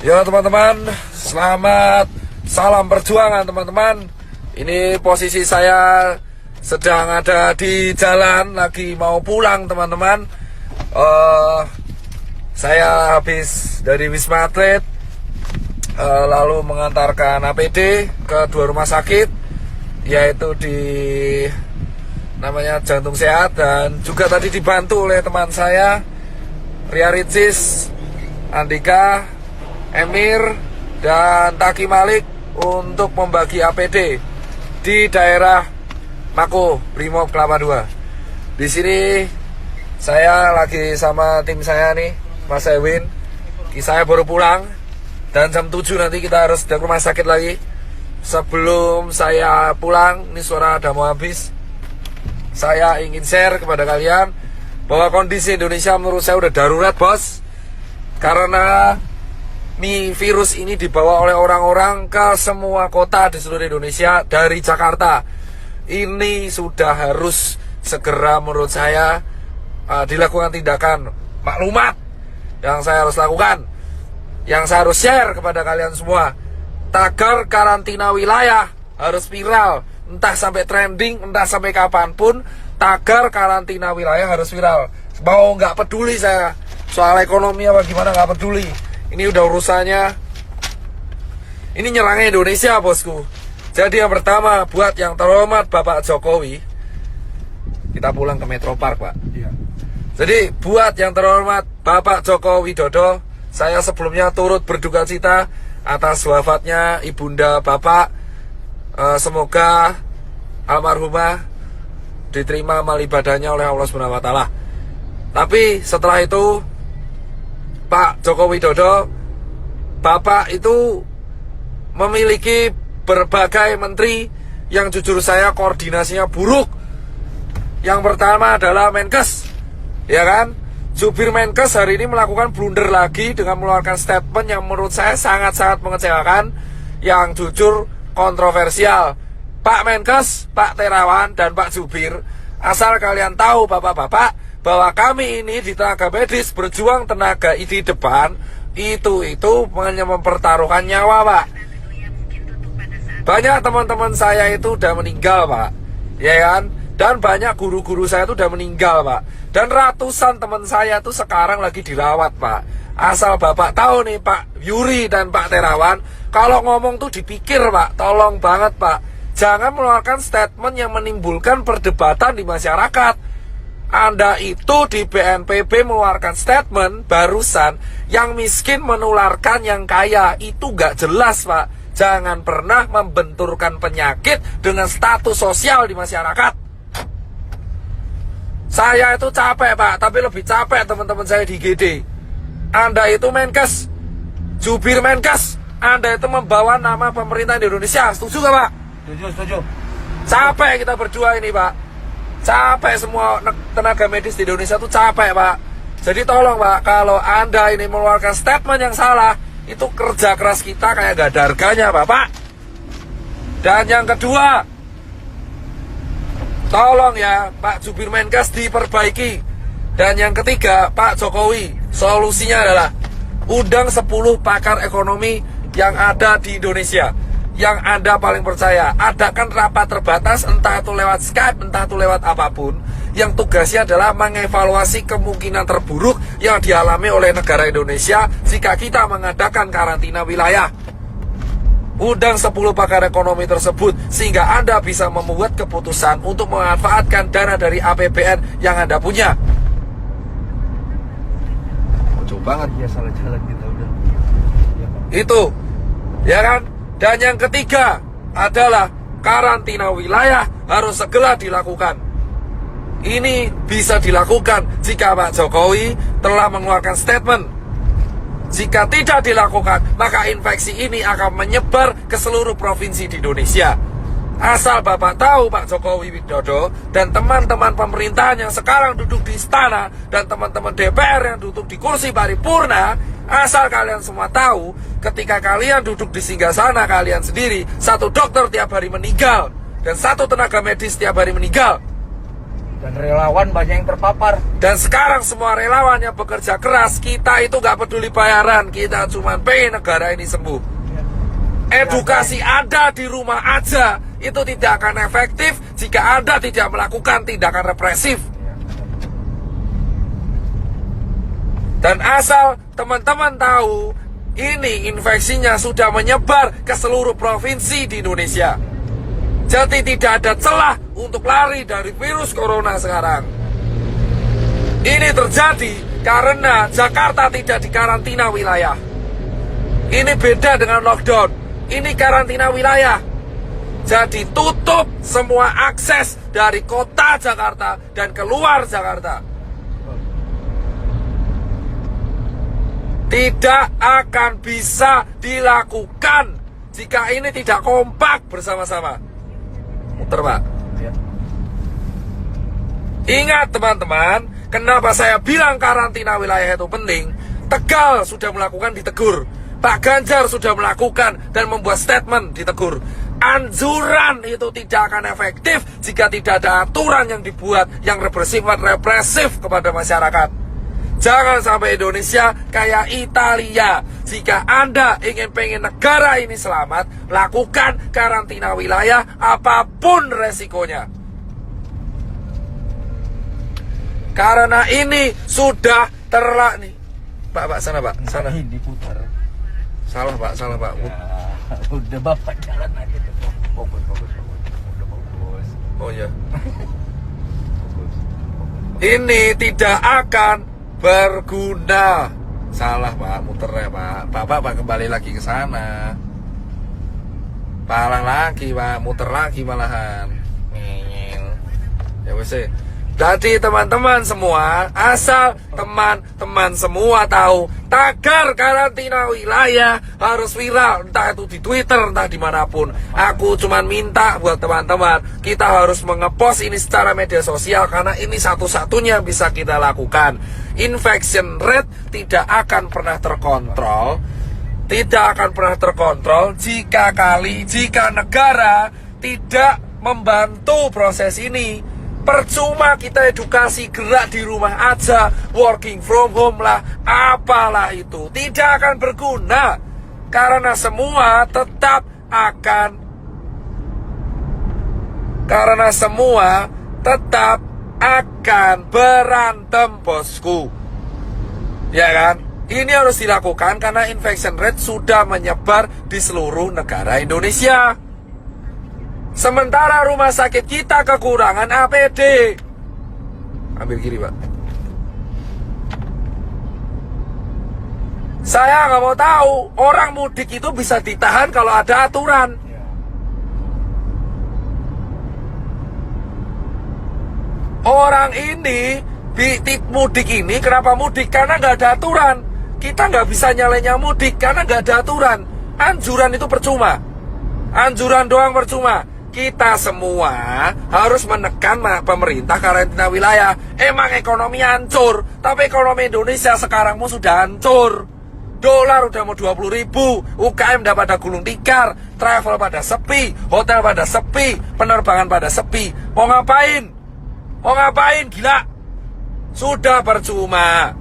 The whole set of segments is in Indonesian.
Ya teman-teman, selamat salam perjuangan teman-teman. Ini posisi saya sedang ada di jalan, lagi mau pulang teman-teman. Saya habis dari Wisma Atlet, lalu mengantarkan APD ke 2 rumah sakit, yaitu di namanya Jantung Sehat, dan juga tadi dibantu oleh teman saya Ria Ricis, Andika, Emir, dan Taki Malik untuk membagi APD di daerah Mako Brimob Kelapa II. Di sini saya lagi sama tim saya nih, Mas Ewin. Saya baru pulang dan jam 7 nanti kita harus ke rumah sakit lagi. Sebelum saya pulang, ini suara udah mau habis, saya ingin share kepada kalian bahwa kondisi Indonesia menurut saya udah darurat, bos. Karena virus ini dibawa oleh orang-orang ke semua kota di seluruh Indonesia dari Jakarta. Ini sudah harus segera menurut saya dilakukan tindakan maklumat yang saya harus lakukan, yang saya harus share kepada kalian semua. Tagar karantina wilayah harus viral, entah sampai trending, entah sampai kapanpun. Tagar karantina wilayah harus viral. Mau nggak peduli saya soal ekonomi apa gimana, nggak peduli. Ini udah urusannya, ini nyerangnya Indonesia, bosku. Jadi yang pertama, buat yang terhormat Bapak Jokowi, kita pulang ke Metro Park, Pak. Iya. Jadi buat yang terhormat Bapak Joko Widodo, saya sebelumnya turut berduka cita atas wafatnya ibunda Bapak. Semoga almarhumah diterima amal ibadahnya oleh Allah Subhanahu wa Ta'ala. Tapi setelah itu, Pak Joko Widodo, Bapak itu memiliki berbagai menteri yang jujur saya koordinasinya buruk. Yang pertama adalah Menkes, ya kan? Jubir Menkes hari ini melakukan blunder lagi dengan mengeluarkan statement yang menurut saya sangat-sangat mengecewakan, yang jujur kontroversial. Pak Menkes, Pak Terawan, dan Pak Jubir, asal kalian tahu bapak-bapak, bahwa kami ini di tenaga medis berjuang tenaga di depan itu hanya mempertaruhkan nyawa, Pak. Banyak teman-teman saya itu udah meninggal, Pak, ya kan? Dan banyak guru-guru saya itu udah meninggal, Pak. Dan ratusan teman saya itu sekarang lagi dirawat, Pak. Asal bapak tahu nih, Pak Yuri dan Pak Terawan, kalau ngomong tuh dipikir, Pak. Tolong banget, Pak, jangan mengeluarkan statement yang menimbulkan perdebatan di masyarakat. Anda itu di BNPB mengeluarkan statement barusan, yang miskin menularkan yang kaya. Itu gak jelas, Pak. Jangan pernah membenturkan penyakit dengan status sosial di masyarakat. Saya itu capek, Pak, tapi lebih capek teman-teman saya di GD. Anda itu Menkes, jubir Menkes, Anda itu membawa nama pemerintah di Indonesia. Setuju gak, Pak? Setuju. Capek kita berdua ini, Pak. Capek semua tenaga medis di Indonesia tuh capek, Pak. Jadi tolong, Pak, kalau Anda ini mengeluarkan statement yang salah, itu kerja keras kita kayak gak ada harganya, Bapak. Dan yang kedua, tolong ya Pak Jubir Menkes diperbaiki. Dan yang ketiga, Pak Jokowi, solusinya adalah undang 10 pakar ekonomi yang ada di Indonesia, yang Anda paling percaya. Adakan rapat terbatas, entah itu lewat Skype, entah itu lewat apapun, yang tugasnya adalah mengevaluasi kemungkinan terburuk yang dialami oleh negara Indonesia jika kita mengadakan karantina wilayah. Undang 10 pakar ekonomi tersebut, sehingga Anda bisa membuat keputusan untuk memanfaatkan dana dari APBN yang Anda punya. Kocok banget ya, salah jalan kita udah. Itu, ya kan? Dan yang ketiga adalah karantina wilayah harus segera dilakukan. Ini bisa dilakukan jika Pak Jokowi telah mengeluarkan statement. Jika tidak dilakukan, maka infeksi ini akan menyebar ke seluruh provinsi di Indonesia. Asal Bapak tahu, Pak Jokowi Widodo dan teman-teman pemerintahan yang sekarang duduk di istana, dan teman-teman DPR yang duduk di kursi paripurna, asal kalian semua tahu, ketika kalian duduk di singgasana kalian sendiri, 1 dokter tiap hari meninggal, dan 1 tenaga medis tiap hari meninggal. Dan relawan banyak yang terpapar. Dan sekarang semua relawan yang bekerja keras, kita itu gak peduli bayaran, kita cuma pengen negara ini sembuh. Edukasi Anda di rumah aja itu tidak akan efektif jika Anda tidak melakukan tindakan represif. Dan asal teman-teman tahu, ini infeksinya sudah menyebar ke seluruh provinsi di Indonesia. Jadi tidak ada celah untuk lari dari virus corona sekarang. Ini terjadi karena Jakarta tidak dikarantina wilayah. Ini beda dengan lockdown. Ini karantina wilayah. Jadi tutup semua akses dari kota Jakarta dan keluar Jakarta. Tidak akan bisa dilakukan jika ini tidak kompak bersama-sama. Muter, Pak. Ya. Ingat teman-teman, kenapa saya bilang karantina wilayah itu penting? Tegal sudah melakukan, ditegur. Pak Ganjar sudah melakukan dan membuat statement, ditegur. Anjuran itu tidak akan efektif jika tidak ada aturan yang dibuat yang represif kepada masyarakat. Jangan sampai Indonesia kayak Italia. Jika Anda pengen negara ini selamat, lakukan karantina wilayah apapun resikonya. Karena ini sudah nih. Pak, sana Pak, sana. Ini diputar. Salah Pak. Ya, udah Bapak jalan aja tuh. Fokus. Udah fokus. Oh ya. Fokus. Ini tidak akan berguna. Salah Pak, muter ya Pak. Bapak kembali lagi ke sana. Parah lagi Pak, muter lagi malahan. Ya wes. Jadi teman-teman semua, asal teman-teman semua tahu, tagar karantina wilayah harus viral, entah itu di Twitter, entah dimanapun. Aku cuma minta buat teman-teman, kita harus mengepost ini secara media sosial, karena ini satu-satunya bisa kita lakukan. Infection rate tidak akan pernah terkontrol, jika negara tidak membantu proses ini. Percuma kita edukasi gerak di rumah aja, working from home lah, apalah itu, tidak akan berguna. Karena semua tetap akan berantem, bosku. Ya kan? Ini harus dilakukan karena infection rate sudah menyebar di seluruh negara Indonesia. Sementara rumah sakit kita kekurangan APD. Ambil kiri Pak. Saya nggak mau tahu orang mudik itu bisa ditahan kalau ada aturan. Orang ini mudik ini kenapa mudik? Karena nggak ada aturan. Kita nggak bisa nyalanya mudik karena nggak ada aturan. Anjuran itu percuma. Anjuran doang percuma. Kita semua harus menekan pemerintah karantina wilayah. Emang ekonomi hancur, tapi ekonomi Indonesia sekarang sudah hancur. Dolar udah mau 20.000, UKM udah pada gulung tikar, travel pada sepi, hotel pada sepi, penerbangan pada sepi. Mau ngapain? Gila? Sudah percuma.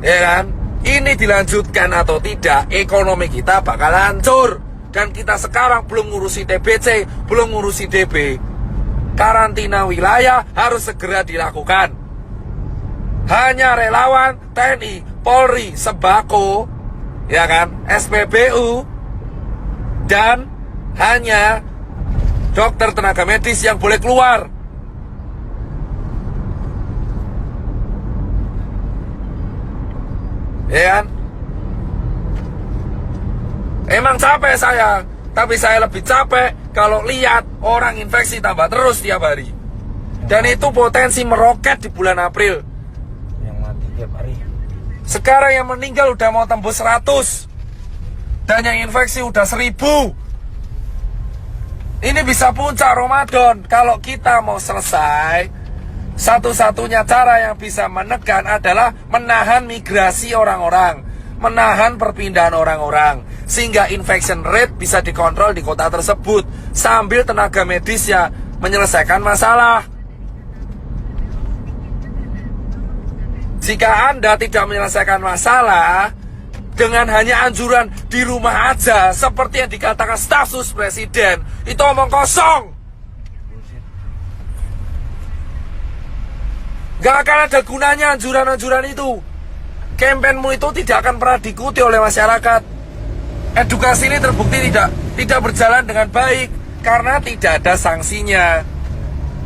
Ya kan? Ini dilanjutkan atau tidak, ekonomi kita bakal hancur. Dan kita sekarang belum ngurusi TBC, belum ngurusi DB. Karantina wilayah harus segera dilakukan. Hanya relawan, TNI, Polri, Sembako, ya kan, SPBU, dan hanya dokter tenaga medis yang boleh keluar. Ya kan? Emang capek saya, tapi saya lebih capek kalau lihat orang infeksi tambah terus tiap hari. Dan itu potensi meroket di bulan April. Yang mati tiap hari. Sekarang yang meninggal udah mau tembus 100. Dan yang infeksi udah 1000. Ini bisa puncak Ramadan. Kalau kita mau selesai, satu-satunya cara yang bisa menekan adalah menahan migrasi orang-orang, menahan perpindahan orang-orang, sehingga infection rate bisa dikontrol di kota tersebut sambil tenaga medisnya menyelesaikan masalah. Jika Anda tidak menyelesaikan masalah dengan hanya anjuran di rumah aja, seperti yang dikatakan staf sus presiden, itu omong kosong. Gak akan ada gunanya anjuran-anjuran itu. Kampanyemu itu tidak akan pernah diikuti oleh masyarakat. Edukasi ini terbukti tidak berjalan dengan baik karena tidak ada sanksinya.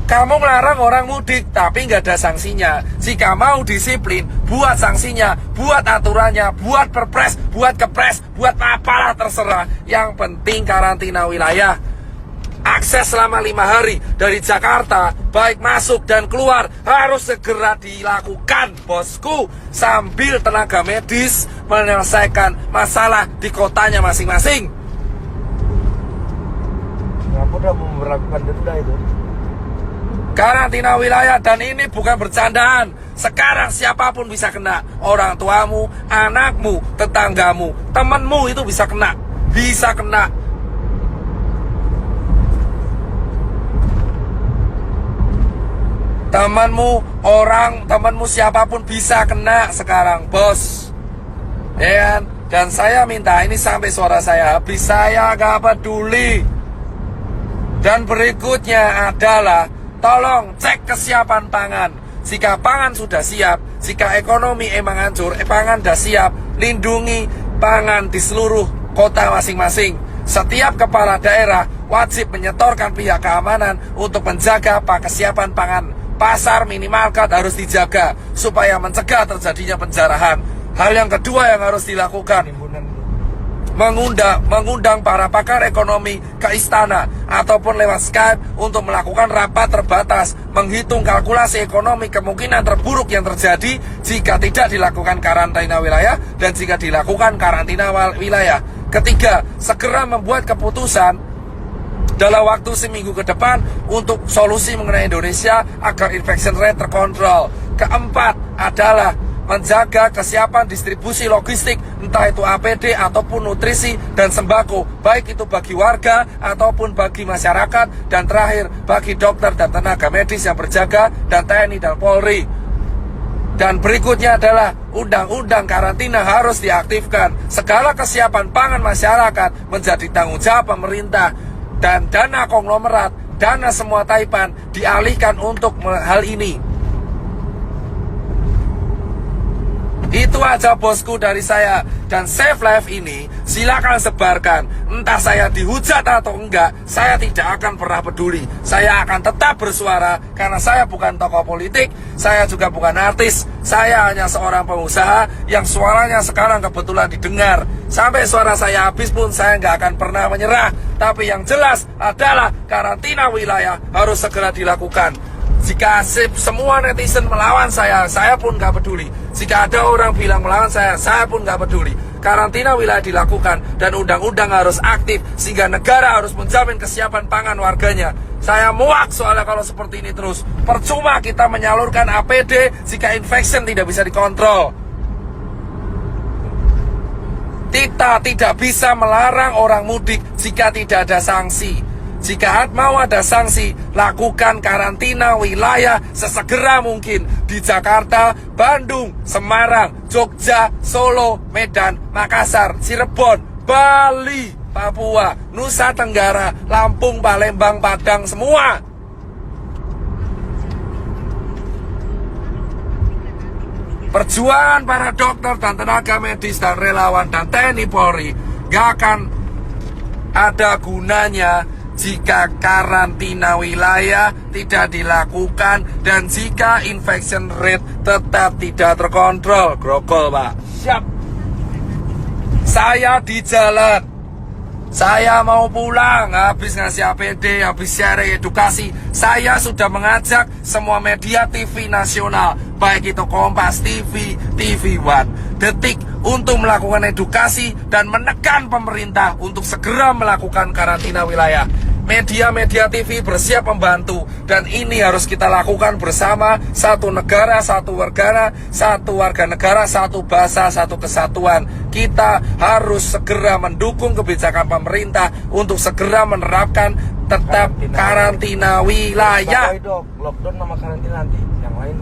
Kamu melarang orang mudik tapi nggak ada sanksinya. Jika mau disiplin, buat sanksinya, buat aturannya, buat perpres, buat kepres, buat apalah terserah. Yang penting karantina wilayah. Akses selama 5 hari dari Jakarta, baik masuk dan keluar, harus segera dilakukan, bosku, sambil tenaga medis menyelesaikan masalah di kotanya masing-masing. Kenapa udah memperlakukan denda itu? Karantina wilayah, dan ini bukan bercandaan. Sekarang siapapun bisa kena. Orang tuamu, anakmu, tetanggamu, temanmu itu bisa kena. Bisa kena. Temanmu siapapun bisa kena sekarang, bos. Ya kan? Dan saya minta ini sampai suara saya habis, saya gak peduli. Dan berikutnya adalah tolong cek kesiapan pangan. Jika pangan sudah siap, jika ekonomi emang hancur, pangan sudah siap, lindungi pangan di seluruh kota masing-masing. Setiap kepala daerah wajib menyetorkan pihak keamanan untuk menjaga kesiapan pangan. Pasar minimarket harus dijaga supaya mencegah terjadinya penjarahan. Hal yang kedua yang harus dilakukan, mengundang para pakar ekonomi ke istana ataupun lewat Skype untuk melakukan rapat terbatas, menghitung kalkulasi ekonomi kemungkinan terburuk yang terjadi jika tidak dilakukan karantina wilayah dan jika dilakukan karantina wilayah. Ketiga, segera membuat keputusan dalam waktu seminggu ke depan untuk solusi mengenai Indonesia agar infection rate terkontrol. Keempat adalah menjaga kesiapan distribusi logistik, entah itu APD ataupun nutrisi dan sembako, baik itu bagi warga ataupun bagi masyarakat. Dan terakhir, bagi dokter dan tenaga medis yang berjaga, dan TNI dan Polri. Dan berikutnya adalah undang-undang karantina harus diaktifkan. Segala kesiapan pangan masyarakat menjadi tanggung jawab pemerintah. Dan dana konglomerat, dana semua taipan dialihkan untuk hal ini. Itu aja bosku dari saya. Dan Save Life ini silakan sebarkan. Entah saya dihujat atau enggak, saya tidak akan pernah peduli. Saya akan tetap bersuara karena saya bukan tokoh politik, saya juga bukan artis. Saya hanya seorang pengusaha yang suaranya sekarang kebetulan didengar. Sampai suara saya habis pun saya nggak akan pernah menyerah. Tapi yang jelas adalah karantina wilayah harus segera dilakukan. Jika semua netizen melawan saya pun gak peduli. Jika ada orang bilang melawan saya pun gak peduli. Karantina wilayah dilakukan dan undang-undang harus aktif sehingga negara harus menjamin kesiapan pangan warganya. Saya muak soalnya kalau seperti ini terus. Percuma kita menyalurkan APD jika infection tidak bisa dikontrol. Kita tidak bisa melarang orang mudik jika tidak ada sanksi. Jika mau ada sanksi, lakukan karantina wilayah sesegera mungkin di Jakarta, Bandung, Semarang, Jogja, Solo, Medan, Makassar, Cirebon, Bali, Papua, Nusa Tenggara, Lampung, Palembang, Padang, semua. Perjuangan para dokter dan tenaga medis dan relawan dan TNI Polri gak akan ada gunanya jika karantina wilayah tidak dilakukan dan jika infection rate tetap tidak terkontrol. Grogol, Pak. Siap. Saya di jalan. Saya mau pulang, habis ngasih APD, habis sharing edukasi. Saya sudah mengajak semua media TV nasional, baik itu Kompas TV, TV One, Detik, untuk melakukan edukasi dan menekan pemerintah untuk segera melakukan karantina wilayah. Media-media TV bersiap membantu, dan ini harus kita lakukan bersama. Satu negara, satu warga negara, satu bahasa, satu kesatuan. Kita harus segera mendukung kebijakan pemerintah untuk segera menerapkan tetap karantina wilayah. Lockdown sama karantina nanti, yang lain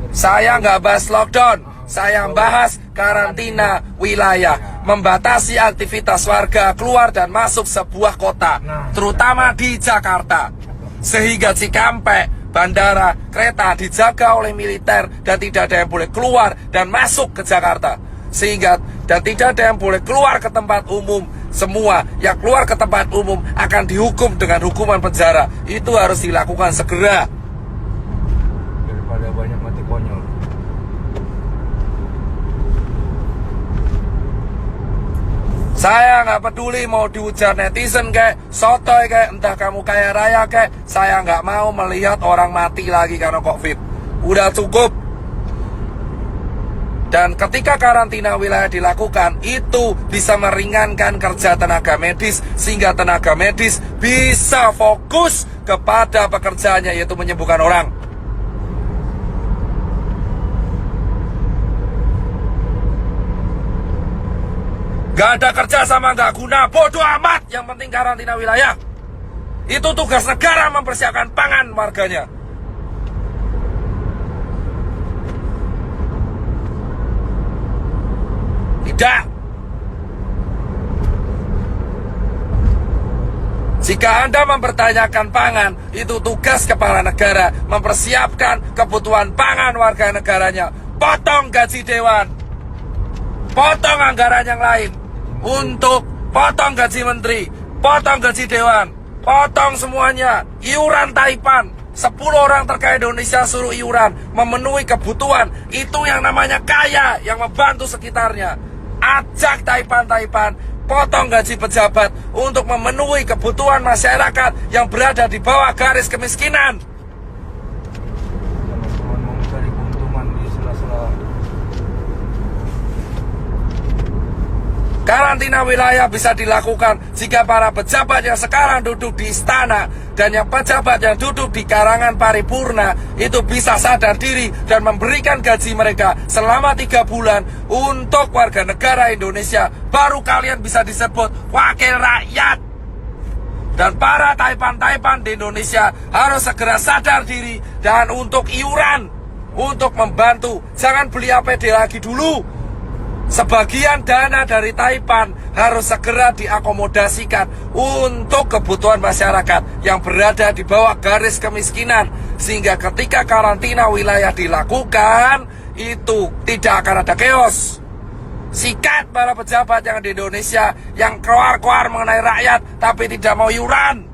Saya nggak bahas lockdown, saya bahas karantina wilayah, membatasi aktivitas warga keluar dan masuk sebuah kota, terutama di Jakarta, sehingga Cikampek, bandara, kereta dijaga oleh militer dan tidak ada yang boleh keluar dan masuk ke Jakarta, sehingga dan tidak ada yang boleh keluar ke tempat umum. Semua yang keluar ke tempat umum akan dihukum dengan hukuman penjara. Itu harus dilakukan segera. Daripada banyak mati konyol. Saya nggak peduli mau diujar netizen kayak sotoy kayak entah kamu kaya raya kayak, saya nggak mau melihat orang mati lagi karena COVID. Udah cukup. Dan ketika karantina wilayah dilakukan, itu bisa meringankan kerja tenaga medis, sehingga tenaga medis bisa fokus kepada pekerjaannya, yaitu menyembuhkan orang. Gak ada kerja sama gak guna, bodoh amat. Yang penting karantina wilayah. Itu tugas negara mempersiapkan pangan warganya. Tidak. Jika Anda mempertanyakan pangan, itu tugas kepala negara mempersiapkan kebutuhan pangan warga negaranya. Potong gaji dewan, potong anggaran yang lain, untuk potong gaji menteri, potong gaji dewan, potong semuanya. Iuran Taipan, 10 orang terkaya Indonesia suruh iuran, memenuhi kebutuhan. Itu yang namanya kaya, yang membantu sekitarnya. Ajak Taipan, potong gaji pejabat untuk memenuhi kebutuhan masyarakat yang berada di bawah garis kemiskinan. Teman-teman mau mencari keuntungan di sela-sela. Karantina wilayah bisa dilakukan jika para pejabat yang sekarang duduk di istana dan yang pejabat yang duduk di karangan paripurna itu bisa sadar diri dan memberikan gaji mereka selama 3 bulan untuk warga negara Indonesia. Baru kalian bisa disebut wakil rakyat. Dan para Taipan di Indonesia harus segera sadar diri dan untuk iuran, untuk membantu. Jangan beli APD lagi dulu. Sebagian dana dari Taipan harus segera diakomodasikan untuk kebutuhan masyarakat yang berada di bawah garis kemiskinan. Sehingga ketika karantina wilayah dilakukan, itu tidak akan ada chaos. Sikat para pejabat yang di Indonesia yang keluar-keluar mengenai rakyat tapi tidak mau iuran.